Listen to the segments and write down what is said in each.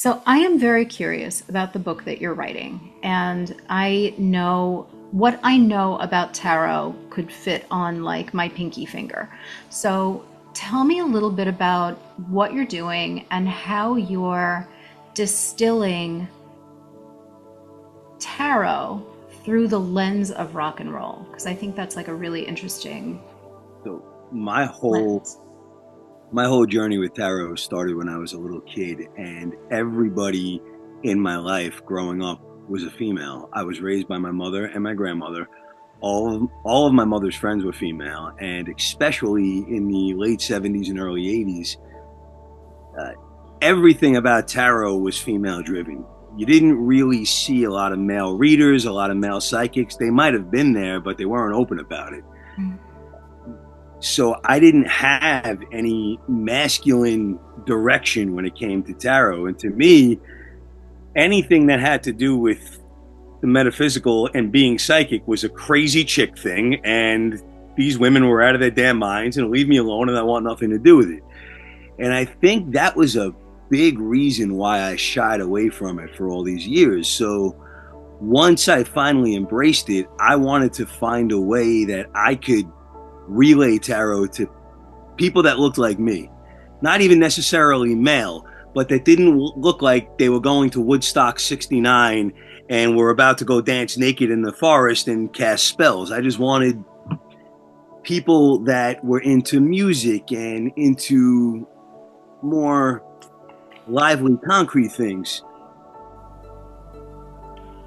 So I am very curious about the book that you're writing, and I know what I know about tarot could fit on like my pinky finger. So tell me a little bit about what you're doing and how you're distilling tarot through the lens of rock and roll, because I think that's like a really interesting So my whole lens. my whole journey with tarot started when I was a little kid, and everybody in my life growing up was a female. I was raised by my mother and my grandmother. All of my mother's friends were female, and especially in the late 70s and early 80s, uh, everything about tarot was female driven. You didn't really see a lot of male readers, a lot of male psychics. They might have been there, but they weren't open about it. Mm. So I didn't have any masculine direction when it came to tarot. And to me, anything that had to do with the metaphysical and being psychic was a crazy chick thing. And these women were out of their damn minds and leave me alone, and I want nothing to do with it. And I think that was a big reason why I shied away from it for all these years. So once I finally embraced it, I wanted to find a way that I could relay tarot to people that looked like me, not even necessarily male, but that didn't look like they were going to Woodstock 69 and were about to go dance naked in the forest and cast spells. I just wanted people that were into music and into more lively, concrete things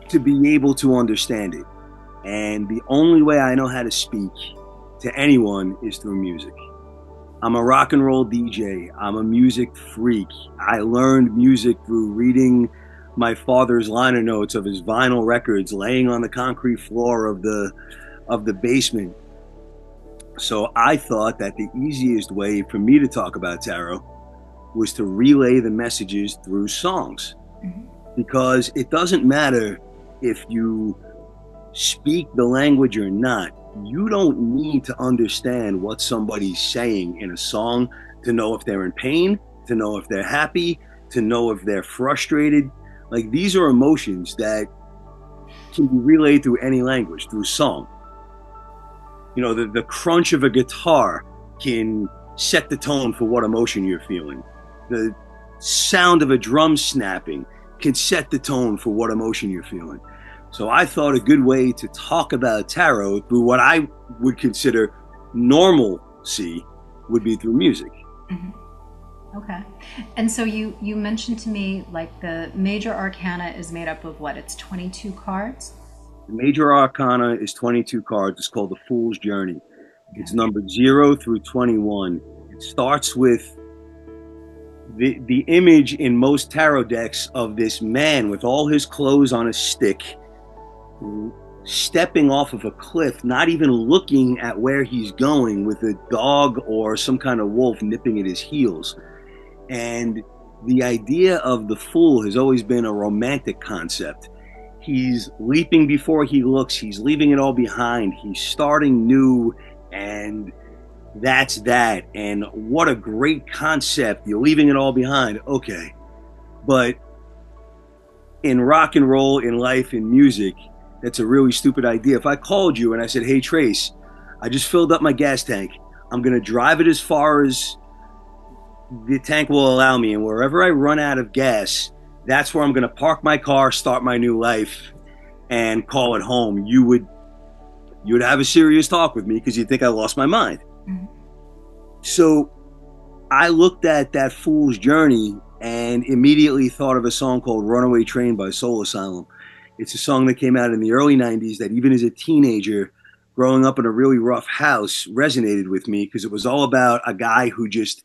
to be able to understand it. And the only way I know how to speak to anyone is through music. I'm a rock and roll DJ. I'm a music freak. I learned music through reading my father's liner notes of his vinyl records laying on the concrete floor of the basement. So I thought that the easiest way for me to talk about tarot was to relay the messages through songs, Mhm. because it doesn't matter if you speak the language or not. You don't need to understand what somebody's saying in a song to know if they're in pain, to know if they're happy, to know if they're frustrated. Like, these are emotions that can be relayed through any language, through song. The crunch of a guitar can set the tone for what emotion you're feeling. The sound of a drum snapping can set the tone for what emotion you're feeling. So I thought a good way to talk about tarot through what I would consider normalcy would be through music. Mhm. Okay. And so you mentioned to me like the major arcana is made up of what? It's 22 cards? The major arcana is 22 cards. It's called the Fool's Journey. It's Okay. numbered 0 through 21. It starts with the image in most tarot decks of this man with all his clothes on a stick, stepping off of a cliff, not even looking at where he's going, with a dog or some kind of wolf nipping at his heels. And the idea of the fool has always been a romantic concept. He's leaping before he looks, he's leaving it all behind, he's starting new, and that's that. And what a great concept. You're leaving it all behind. Okay. But in rock and roll, in life, in music, that's a really stupid idea. If I called you and I said, "Hey, Trace, I just filled up my gas tank. I'm going to drive it as far as the tank will allow me. And wherever I run out of gas, that's where I'm going to park my car, start my new life, and call it home." You would have a serious talk with me because you'd think I lost my mind. Mhm. So I looked at that Fool's Journey and immediately thought of a song called Runaway Train by Soul Asylum. It's a song that came out in the early 90s that, even as a teenager, growing up in a really rough house, resonated with me, because it was all about a guy who just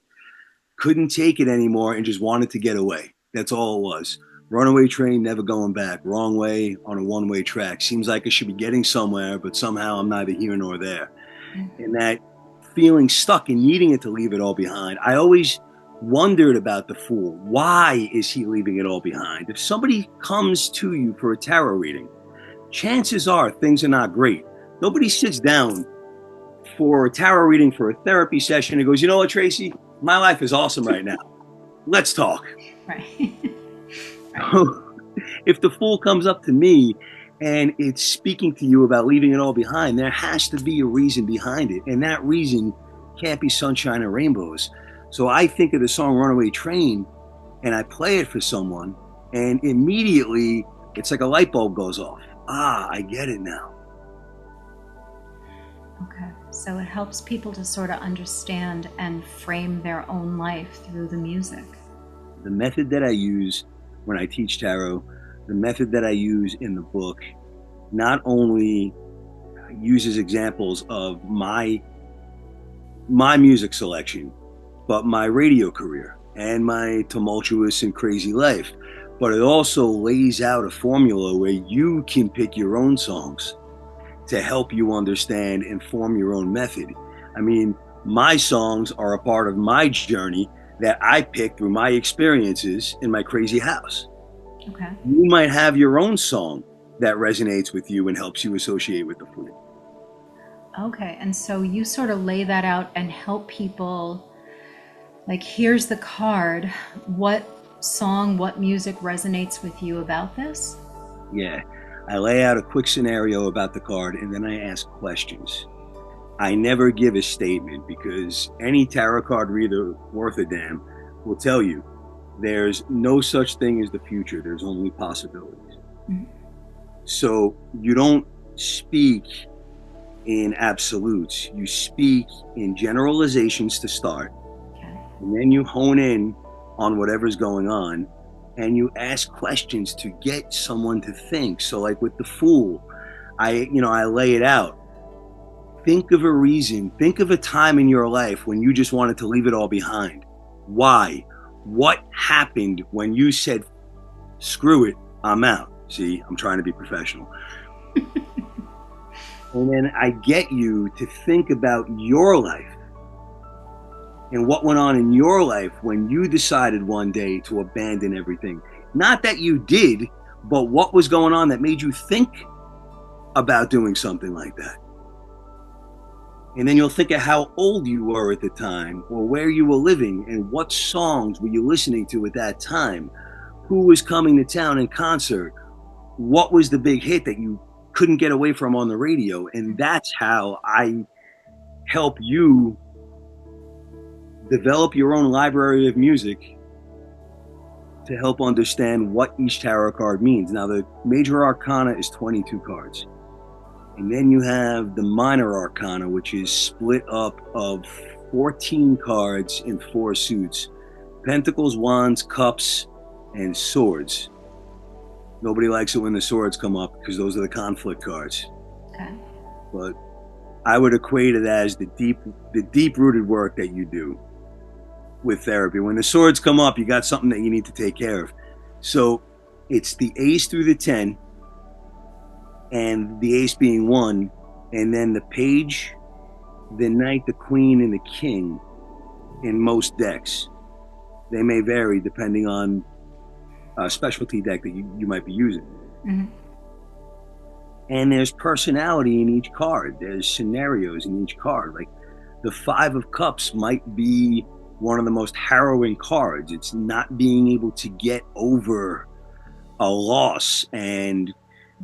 couldn't take it anymore and just wanted to get away. That's all it was. Runaway train, never going back. Wrong way on a one-way track. Seems like I should be getting somewhere, but somehow I'm neither here nor there. And that feeling stuck and needing it to leave it all behind. I always wondered about the fool. Why is he leaving it all behind? If somebody comes to you for a tarot reading, chances are things are not great. Nobody sits down for a tarot reading, for a therapy session, and goes, "You know what, Tracy? My life is awesome right now. Let's talk." Right. If the fool comes up to me and it's speaking to you about leaving it all behind, there has to be a reason behind it. And that reason can't be sunshine and rainbows. So I think of the song Runaway Train and I play it for someone, and immediately it's like a light bulb goes off. Ah, I get it now. Okay. So it helps people to sort of understand and frame their own life through the music. The method that I use when I teach tarot, the method that I use in the book, not only uses examples of my music selection, but my radio career and my tumultuous and crazy life. But it also lays out a formula where you can pick your own songs to help you understand and form your own method. I mean, my songs are a part of my journey that I picked through my experiences in my crazy house. Okay. You might have your own song that resonates with you and helps you associate with the food. Okay. And so you sort of lay that out and help people, like, here's the card. What song, what music resonates with you about this? Yeah. I lay out a quick scenario about the card and then I ask questions. I never give a statement because any tarot card reader worth a damn will tell you there's no such thing as the future. There's only possibilities. Mm-hmm. So you don't speak in absolutes. You speak in generalizations to start, okay, and then you hone in on whatever's going on and you ask questions to get someone to think. So like with the Fool, I lay it out. Think of a reason, think of a time in your life when you just wanted to leave it all behind. Why? What happened when you said, screw it, I'm out? See, I'm trying to be professional. And then I get you to think about your life and what went on in your life when you decided one day to abandon everything. Not that you did, but what was going on that made you think about doing something like that. And then you'll think of how old you were at the time or where you were living and what songs were you listening to at that time, who was coming to town in concert, what was the big hit that you couldn't get away from on the radio. And that's how I help you develop your own library of music to help understand what each tarot card means. Now, the major arcana is 22 cards. And then you have the minor arcana, which is split up of 14 cards in 4 suits: pentacles, wands, cups, and swords. Nobody likes it when the swords come up because those are the conflict cards. Okay. But I would equate it as the deep-rooted work that you do with therapy. When the swords come up, you got something that you need to take care of. So it's the ace through the 10, and the ace being 1, and then the page, the knight, the queen, and the king in most decks. They may vary depending on a specialty deck that you might be using. Mm-hmm. And there's personality in each card. There's scenarios in each card. Like the 5 of Cups might be one of the most harrowing cards. It's not being able to get over a loss and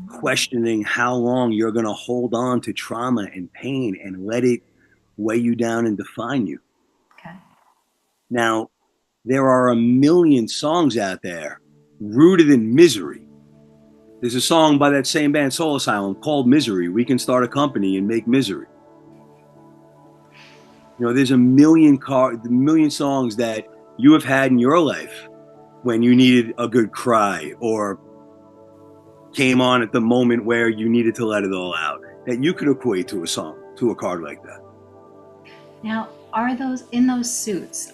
questioning how long you're going to hold on to trauma and pain and let it weigh you down and define you. Okay. Now, there are a million songs out there rooted in misery. There's a song by that same band, Soul Asylum, called Misery. We can start a company and make misery. You know, there's a million songs that you have had in your life when you needed a good cry or came on at the moment where you needed to let it all out, that you could equate to a song, to a card like that. Now, are those, in those suits,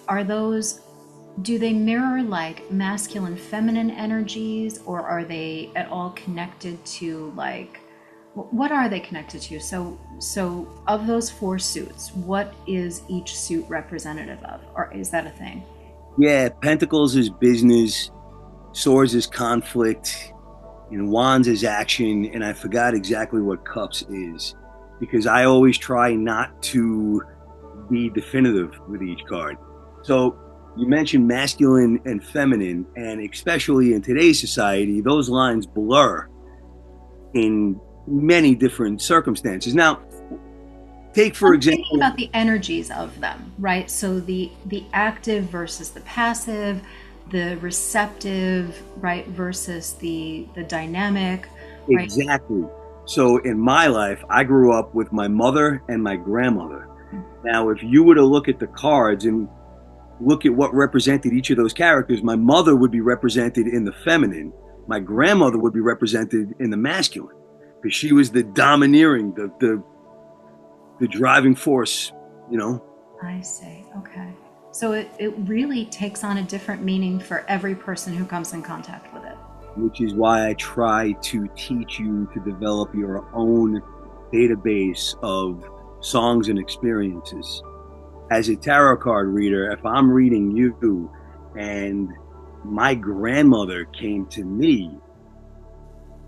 do they mirror like masculine, feminine energies, or are they at all connected to, like, what are they connected to? So of those 4 suits, what is each suit representative of, or is that a thing? Yeah, Pentacles is business, Swords is conflict, and Wands is action, and I forgot exactly what Cups is, because I always try not to be definitive with each card. So you mentioned masculine and feminine, and especially in today's society, those lines blur in many different circumstances. Now, take for I'm thinking example, about the energies of them, right? So the active versus the passive, the receptive, right, versus the dynamic, right? exactly. So in my life, I grew up with my mother and my grandmother. Now, if you were to look at the cards and look at what represented each of those characters, my mother would be represented in the feminine. My grandmother would be represented in the masculine because she was the domineering, the driving force, you know, I see. Okay. So it really takes on a different meaning for every person who comes in contact with it. which is why I try to teach you to develop your own database of songs and experiences. As a tarot card reader, if I'm reading you and my grandmother came to me,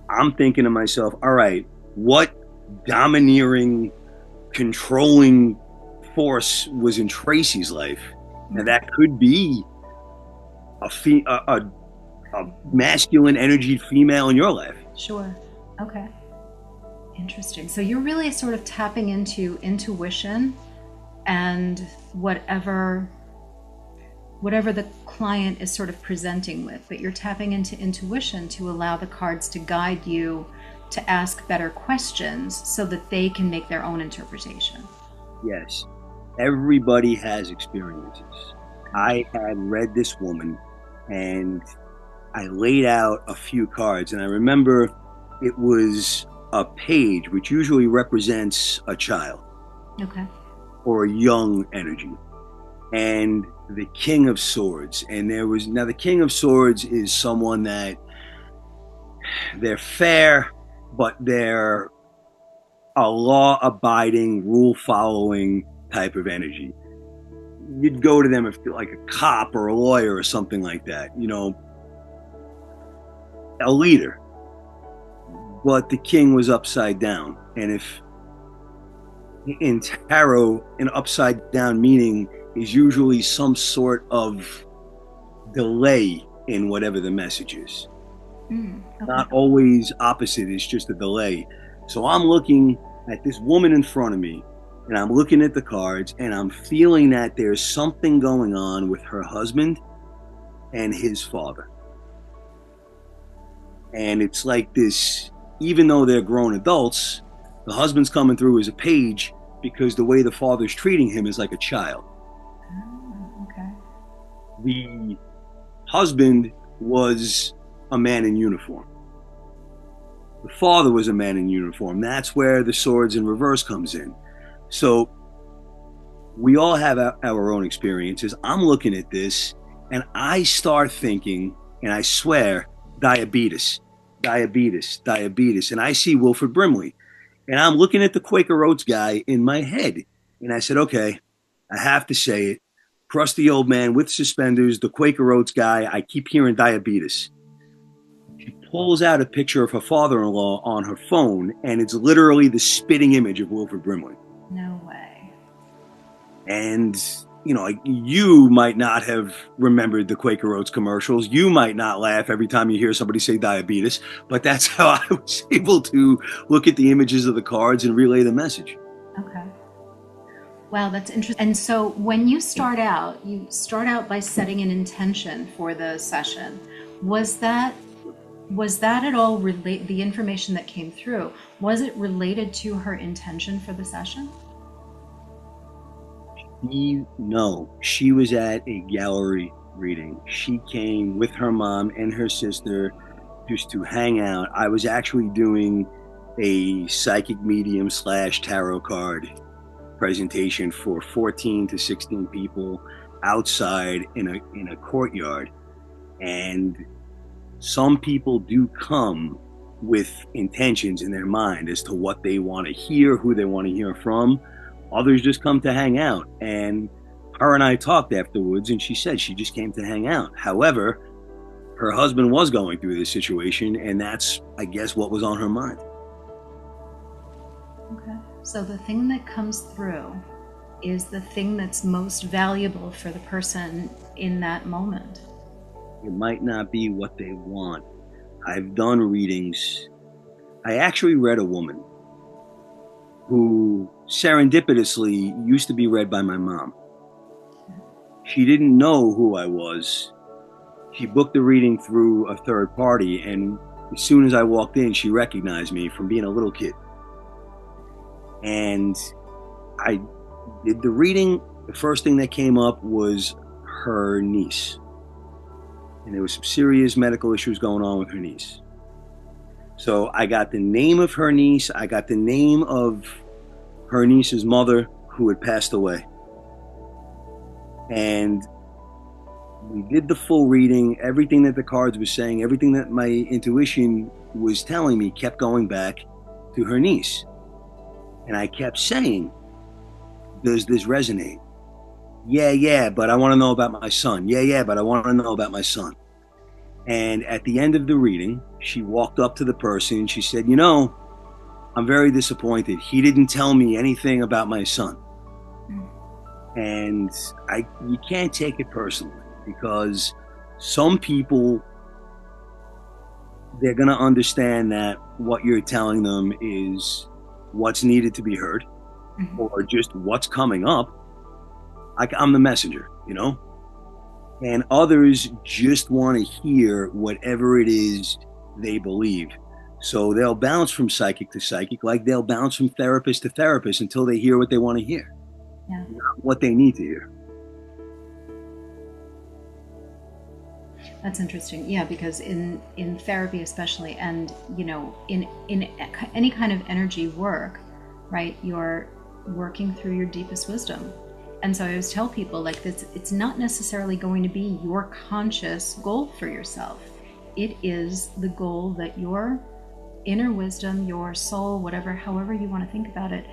I'm thinking to myself, all right, what domineering, controlling force was in Tracy's life? And Mm, that could be a masculine energy female in your life. sure. Okay. Interesting. So you're really sort of tapping into intuition and whatever the client is sort of presenting with, but you're tapping into intuition to allow the cards to guide you to ask better questions so that they can make their own interpretation. Yes, everybody has experiences. I had read this woman and I laid out a few cards, and I remember it was a page, which usually represents a child Okay. or a young energy, and the King of Swords. And there was now the King of Swords is someone that they're fair, but they're a law abiding, rule following type of energy. You'd go to them if like a cop or a lawyer or something like that, you know, a leader. But the king was upside down. And if in tarot, an upside down meaning is usually some sort of delay in whatever the message is. Okay. Not always opposite, it's just a delay. So I'm looking at this woman in front of me and I'm looking at the cards and I'm feeling that there's something going on with her husband and his father. And it's like this, even though they're grown adults, the husband's coming through as a page because the way the father's treating him is like a child. Oh, okay. The husband was a man in uniform. The father was a man in uniform. That's where the swords in reverse comes in. So we all have our own experiences. I'm looking at this and I start thinking, and I swear, diabetes, diabetes, diabetes. And I see Wilford Brimley. And I'm looking at the Quaker Oats guy in my head. And I said, okay, I have to say it. Crusty old man with suspenders, the Quaker Oats guy. I keep hearing diabetes. She pulls out a picture of her father in law on her phone, and it's literally the spitting image of Wilford Brimley. No way. And, you know, like you might not have remembered the Quaker Oats commercials. You might not laugh every time you hear somebody say diabetes, but that's how I was able to look at the images of the cards and relay the message. Okay. Wow, that's interesting. And so when you start out by setting an intention for the session. Was that was that at all relate the information that came through? Was it related to her intention for the session? No, she was at a gallery reading. She came with her mom and her sister just to hang out. I was actually doing a psychic medium slash tarot card presentation for 14 to 16 people outside in a courtyard. And some people do come with intentions in their mind as to what they want to hear, who they want to hear from. Others just come to hang out. And her and I talked afterwards, and she said she just came to hang out. However, her husband was going through this situation, and that's, I guess, what was on her mind. Okay. So the thing that comes through is the thing that's most valuable for the person in that moment. It might not be what they want. I've done readings. I actually read a woman who serendipitously used to be read by my mom. She didn't know who I was. She booked the reading through a third party, and as soon as I walked in, she recognized me from being a little kid. And I did the reading. The first thing that came up was her niece. And there was some serious medical issues going on with her niece. So I got the name of her niece. I got the name of her niece's mother who had passed away. And we did the full reading. Everything that the cards were saying, everything that my intuition was telling me kept going back to her niece. And I kept saying, does this resonate? Yeah, but I want to know about my son. Yeah, but I want to know about my son. And at the end of the reading, she walked up to the person and she said, I'm very disappointed. He didn't tell me anything about my son. And you can't take it personally, because some people, they're going to understand that what you're telling them is what's needed to be heard, or just what's coming up. I'm the messenger, and others just want to hear whatever it is they believe. So they'll bounce from psychic to psychic, like they'll bounce from therapist to therapist until they hear what they want to hear, not what they need to hear. That's interesting. Yeah, because in therapy especially, and in any kind of energy work, right, you're working through your deepest wisdom. And so I always tell people, like, this, it's not necessarily going to be your conscious goal for yourself. It is the goal that your inner wisdom, your soul, however you want to think about it,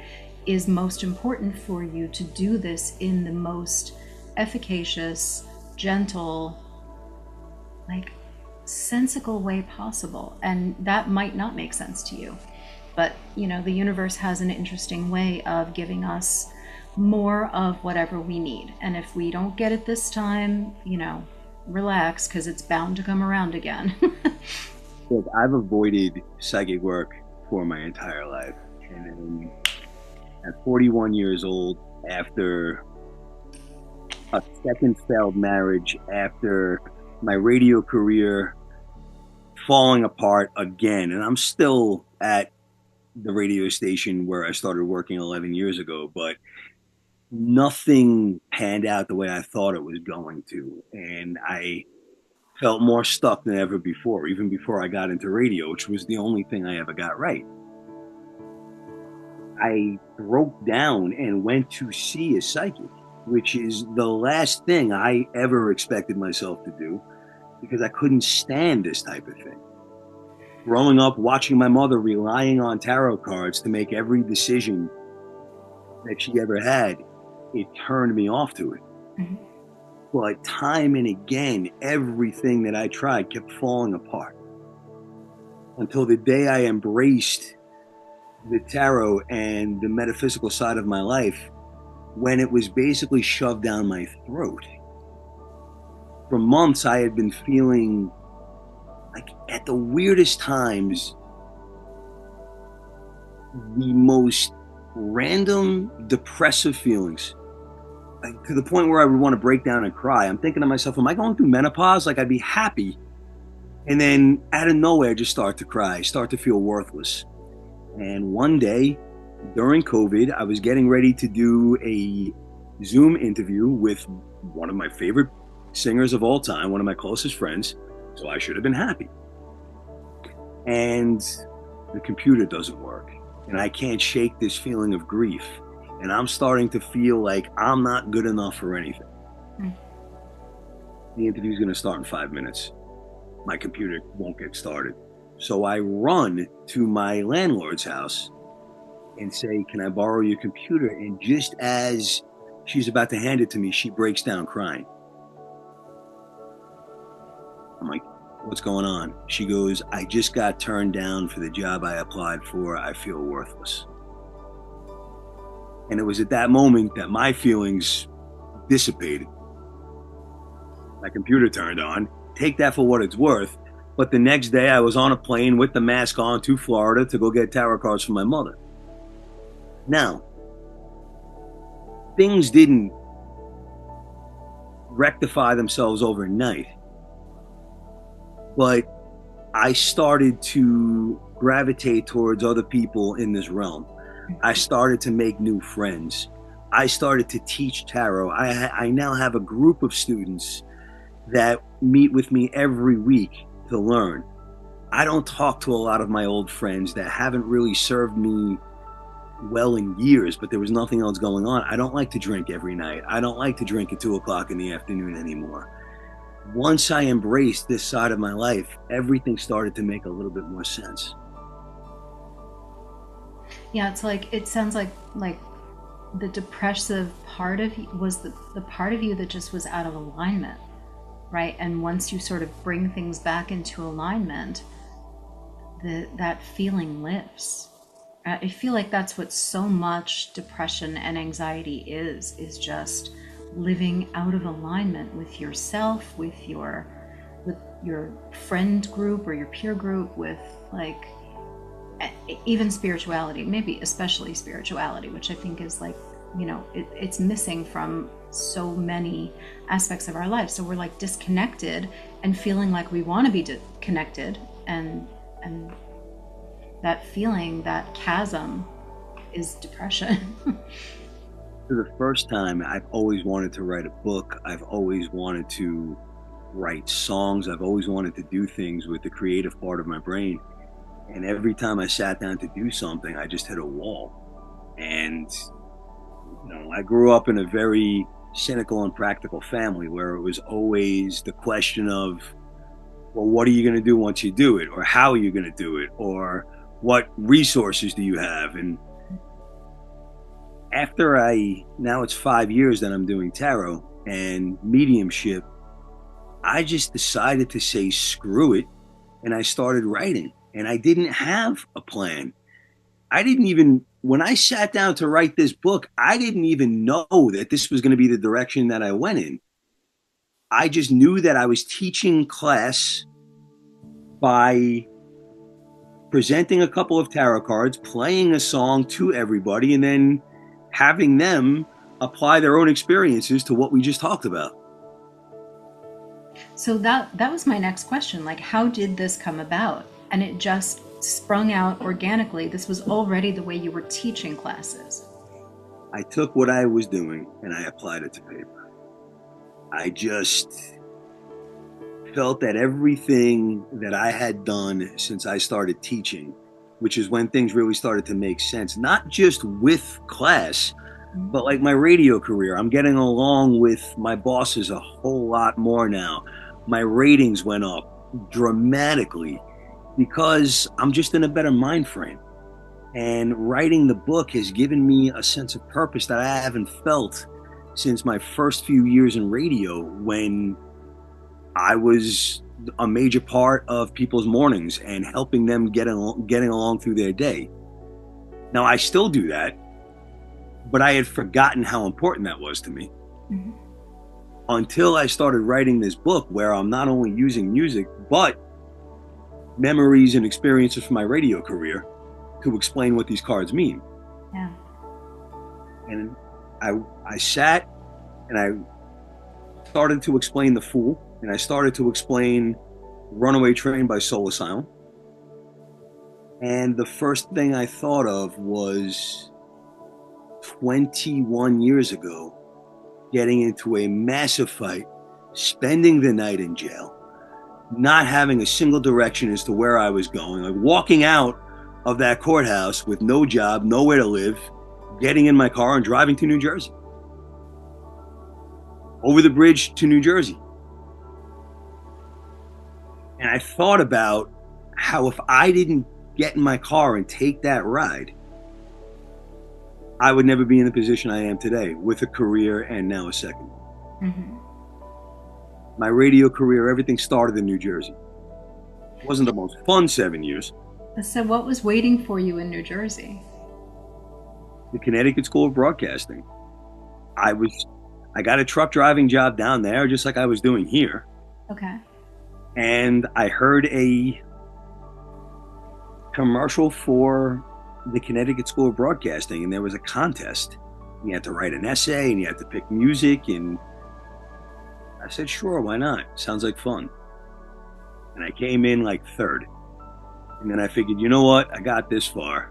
is most important for you to do this in the most efficacious, gentle, like, sensical way possible. And that might not make sense to you, but the universe has an interesting way of giving us more of whatever we need. And if we don't get it this time, relax, because it's bound to come around again. Look, I've avoided psychic work for my entire life. And then at 41 years old, after a second failed marriage, after my radio career falling apart again, and I'm still at the radio station where I started working 11 years ago, but nothing panned out the way I thought it was going to. And I felt more stuck than ever before, even before I got into radio, which was the only thing I ever got right. I broke down and went to see a psychic, which is the last thing I ever expected myself to do, because I couldn't stand this type of thing. Growing up, watching my mother relying on tarot cards to make every decision that she ever had, it turned me off to it. But time and again, everything that I tried kept falling apart, until the day I embraced the tarot and the metaphysical side of my life, when it was basically shoved down my throat. For months, I had been feeling like, at the weirdest times, the most random depressive feelings, like, to the point where I would want to break down and cry. I'm thinking to myself, am I going through menopause? Like, I'd be happy, and then out of nowhere, just start to cry, start to feel worthless. And one day during COVID, I was getting ready to do a Zoom interview with one of my favorite singers of all time, one of my closest friends. So I should have been happy. And the computer doesn't work, and I can't shake this feeling of grief. And I'm starting to feel like I'm not good enough for anything. The interview is going to start in 5 minutes. My computer won't get started. So I run to my landlord's house and say, can I borrow your computer? And just as she's about to hand it to me, she breaks down crying. I'm like, what's going on? She goes, I just got turned down for the job I applied for. I feel worthless. And it was at that moment that my feelings dissipated. my computer turned on. Take that for what it's worth. But the next day, I was on a plane with the mask on to Florida to go get tarot cards for my mother. Now, things didn't rectify themselves overnight, but I started to gravitate towards other people in this realm. I started to make new friends. I started to teach tarot. I now have a group of students that meet with me every week to learn. I don't talk to a lot of my old friends that haven't really served me well in years, but there was nothing else going on. I don't like to drink every night. I don't like to drink at 2 o'clock in the afternoon anymore. Once I embraced this side of my life, everything started to make a little bit more sense. Yeah, it's like it sounds like the depressive part of you was the part of you that just was out of alignment, right? And once you sort of bring things back into alignment, that feeling lifts. I feel like that's what so much depression and anxiety is just living out of alignment with yourself, with your friend group or your peer group, with like even spirituality, maybe especially spirituality, which I think is like, it's missing from so many aspects of our life. So we're like disconnected and feeling like we want to be connected, and that feeling, that chasm, is depression. For the first time, I've always wanted to write a book. I've always wanted to write songs. I've always wanted to do things with the creative part of my brain. And every time I sat down to do something, I just hit a wall. And, I grew up in a very cynical and practical family where it was always the question of, well, what are you going to do once you do it? Or how are you going to do it? Or what resources do you have? And now it's 5 years that I'm doing tarot and mediumship, I just decided to say, screw it. And I started writing, and I didn't have a plan. When I sat down to write this book, I didn't even know that this was going to be the direction that I went in. I just knew that I was teaching class by presenting a couple of tarot cards, playing a song to everybody, and then having them apply their own experiences to what we just talked about. So that was my next question. Like, how did this come about? And it just sprung out organically. This was already the way you were teaching classes. I took what I was doing and I applied it to paper. I just felt that everything that I had done since I started teaching, which is when things really started to make sense, not just with class, but like my radio career. I'm getting along with my bosses a whole lot more now. My ratings went up dramatically because I'm just in a better mind frame. And writing the book has given me a sense of purpose that I haven't felt since my first few years in radio, when I was a major part of people's mornings and helping them getting along through their day. Now, I still do that, but I had forgotten how important that was to me. Mm-hmm. Until I started writing this book, where I'm not only using music, but memories and experiences from my radio career to explain what these cards mean. Yeah. And I sat and I started to explain The Fool, and I started to explain Runaway Train by Soul Asylum. And the first thing I thought of was 21 years ago, getting into a massive fight, spending the night in jail, not having a single direction as to where I was going, like walking out of that courthouse with no job, nowhere to live, getting in my car and driving to New Jersey, over the bridge to New Jersey. And I thought about how if I didn't get in my car and take that ride, I would never be in the position I am today, with a career and now a second. Mm-hmm. My radio career, everything started in New Jersey. It wasn't the most fun 7 years. So what was waiting for you in New Jersey? The Connecticut School of Broadcasting. I I got a truck driving job down there, just like I was doing here. Okay. And I heard a commercial for the Connecticut School of Broadcasting, and there was a contest. You had to write an essay and you had to pick music. And I said, sure, why not? Sounds like fun. And I came in like third. And then I figured, you know what? I got this far.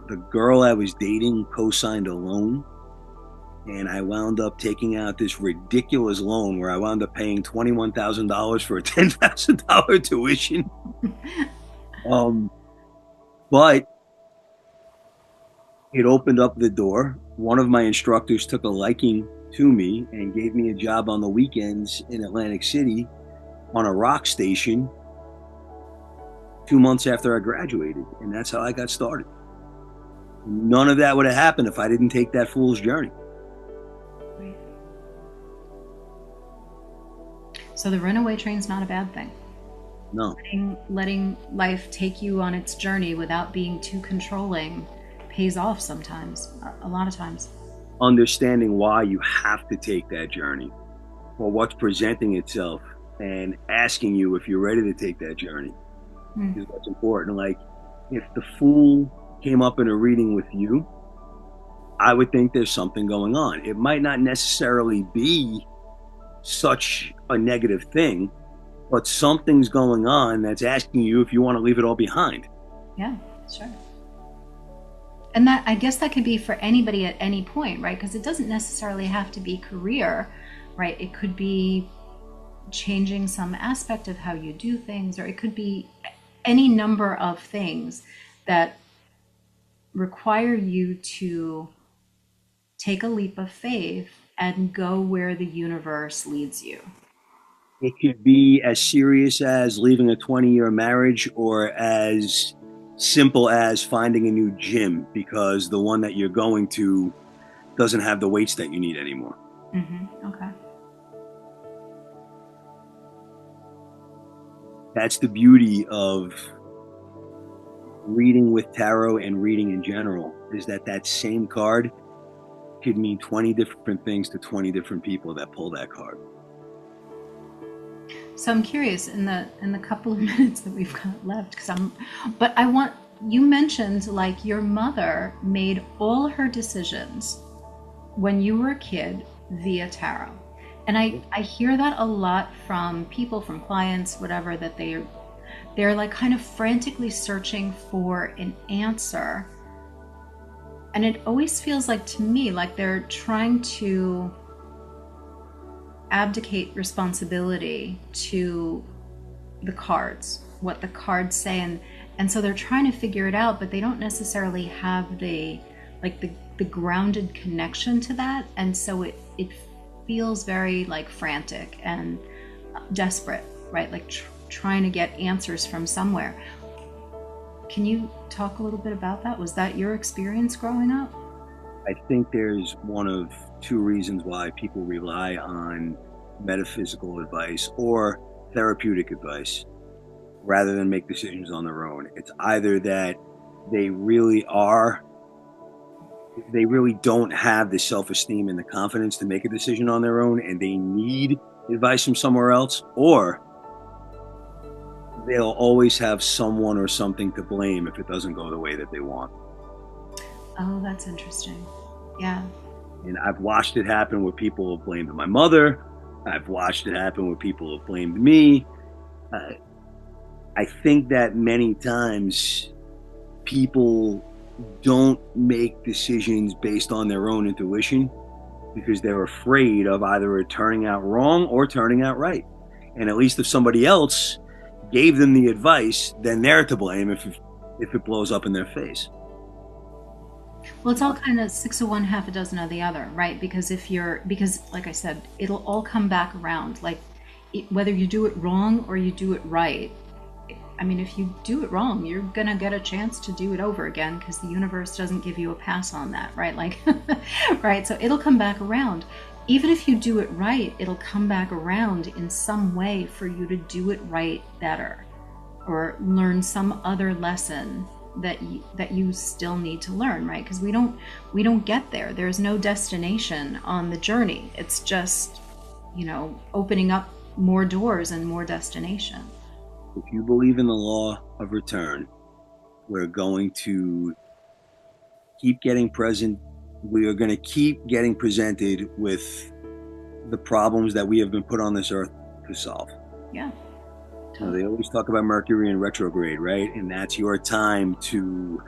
The girl I was dating co signed a loan, and I wound up taking out this ridiculous loan where I wound up paying $21,000 for a $10,000 tuition. Um, but it opened up the door. One of my instructors took a liking to me and gave me a job on the weekends in Atlantic City on a rock station 2 months after I graduated. And that's how I got started. None of that would have happened if I didn't take that fool's journey. Right. So the runaway train's not a bad thing. No. Letting life take you on its journey without being too controlling pays off sometimes, a lot of times. Understanding why you have to take that journey or what's presenting itself and asking you if you're ready to take that journey is what's important. Like, if the fool came up in a reading with you, I would think there's something going on. It might not necessarily be such a negative thing, but something's going on that's asking you if you want to leave it all behind. Yeah, sure. And that, I guess that could be for anybody at any point, right? Because it doesn't necessarily have to be career, right? It could be changing some aspect of how you do things, or it could be any number of things that require you to take a leap of faith and go where the universe leads you. It could be as serious as leaving a 20-year marriage, or as simple as finding a new gym because the one that you're going to doesn't have the weights that you need anymore. Okay. That's the beauty of reading with tarot and reading in general, is that same card could mean 20 different things to 20 different people that pull that card. So I'm curious in the couple of minutes that we've got left, but I want, you mentioned like your mother made all her decisions when you were a kid via tarot. And I hear that a lot from people, from clients, whatever, that they're like kind of frantically searching for an answer. And it always feels like to me like they're trying to abdicate responsibility to the cards, what the cards say, and so they're trying to figure it out, but they don't necessarily have the grounded connection to that, and so it feels very like frantic and desperate, right? Like trying to get answers from somewhere. Can you talk a little bit about that? Was that your experience growing up? I think there's one of two reasons why people rely on metaphysical advice or therapeutic advice rather than make decisions on their own. It's either that they really don't have the self-esteem and the confidence to make a decision on their own and they need advice from somewhere else, or they'll always have someone or something to blame if it doesn't go the way that they want. Oh, that's interesting. Yeah. And I've watched it happen where people have blamed my mother. I've watched it happen where people have blamed me. I think that many times people don't make decisions based on their own intuition because they're afraid of either it turning out wrong or turning out right. And at least if somebody else gave them the advice, then they're to blame if it blows up in their face. Well, it's all kind of six of one, half a dozen of the other, right? Because because like I said, it'll all come back around. Like whether you do it wrong or you do it right. I mean, if you do it wrong, you're gonna get a chance to do it over again because the universe doesn't give you a pass on that, right? Like, right? So it'll come back around. Even if you do it right, it'll come back around in some way for you to do it right better or learn some other lesson that you still need to learn, right? Because we don't get there. There's no destination on the journey. It's just, opening up more doors and more destination. If you believe in the law of return, we're going to keep getting present. We are going to keep getting presented with the problems that we have been put on this earth to solve. Yeah, They totally. always talk about Mercury in retrograde, right? And that's your time to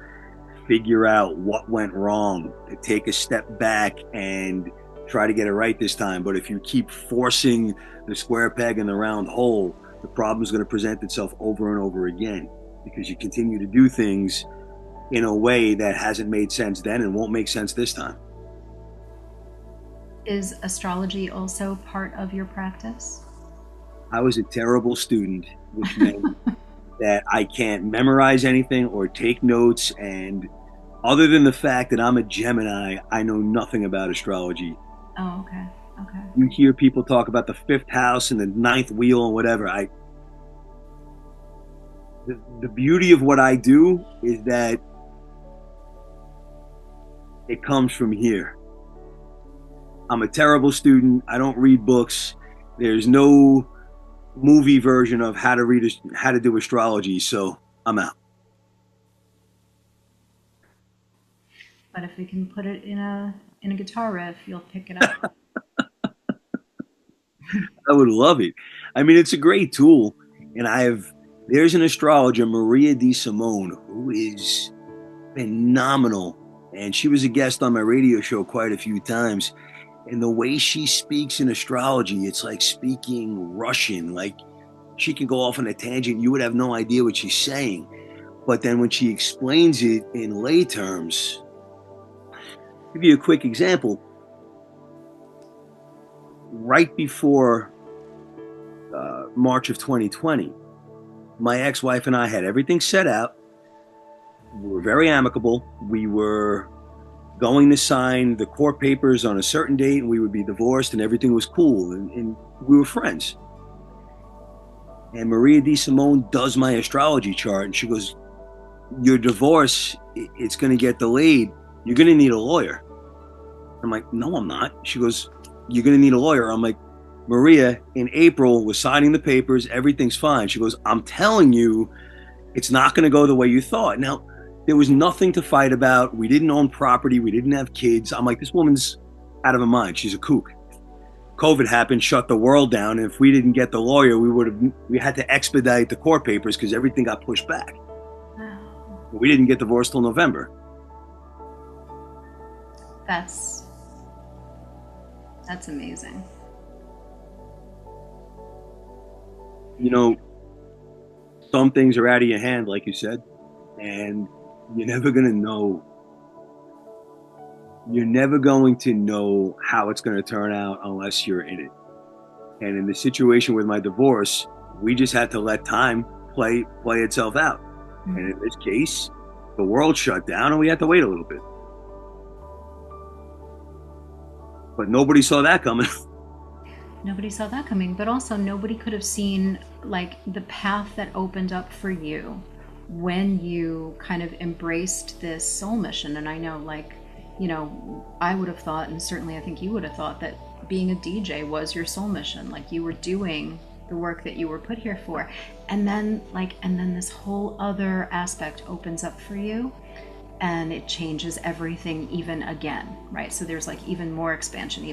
figure out what went wrong, to take a step back and try to get it right this time. But if you keep forcing the square peg in the round hole, the problem is going to present itself over and over again because you continue to do things in a way that hasn't made sense then and won't make sense this time. Is astrology also part of your practice? I was a terrible student, which meant that I can't memorize anything or take notes. And other than the fact that I'm a Gemini, I know nothing about astrology. Oh, okay. Okay. You hear people talk about the fifth house and the ninth wheel and whatever. The beauty of what I do is that it comes from here. I'm a terrible student. I don't read books. There's no movie version of how to do astrology, so I'm out. But if we can put it in a guitar riff, you'll pick it up. I would love it. I mean, it's a great tool, and there's an astrologer, Maria Di Simone, who is phenomenal, and she was a guest on my radio show quite a few times. And the way she speaks in astrology, it's like speaking Russian. Like she can go off on a tangent, you would have no idea what she's saying. But then when she explains it in lay terms, I'll give you a quick example. Right before March of 2020, my ex-wife and I had everything set out. We were very amicable. We were going to sign the court papers on a certain date and we would be divorced and everything was cool and we were friends. And Maria Di Simone does my astrology chart and she goes, your divorce, it's going to get delayed. You're going to need a lawyer. I'm like, no, I'm not. She goes, you're going to need a lawyer. I'm like, Maria, in April, we're signing the papers. Everything's fine. She goes, I'm telling you, it's not going to go the way you thought. Now, there was nothing to fight about. We didn't own property. We didn't have kids. I'm like, this woman's out of her mind. She's a kook. COVID happened, shut the world down. And if we didn't get the lawyer, we had to expedite the court papers because everything got pushed back. We didn't get divorced till November. That's amazing. You know, some things are out of your hand, like you said, and you're never going to know. You're never going to know how it's going to turn out unless you're in it. And in the situation with my divorce, we just had to let time play itself out. Mm-hmm. And in this case, the world shut down and we had to wait a little bit. But nobody saw that coming. Nobody saw that coming, but also nobody could have seen like the path that opened up for you when you kind of embraced this soul mission. And I know, like, I would have thought, and certainly I think you would have thought, that being a DJ was your soul mission. Like you were doing the work that you were put here for. And then this whole other aspect opens up for you and it changes everything even again, right? So there's like even more expansion.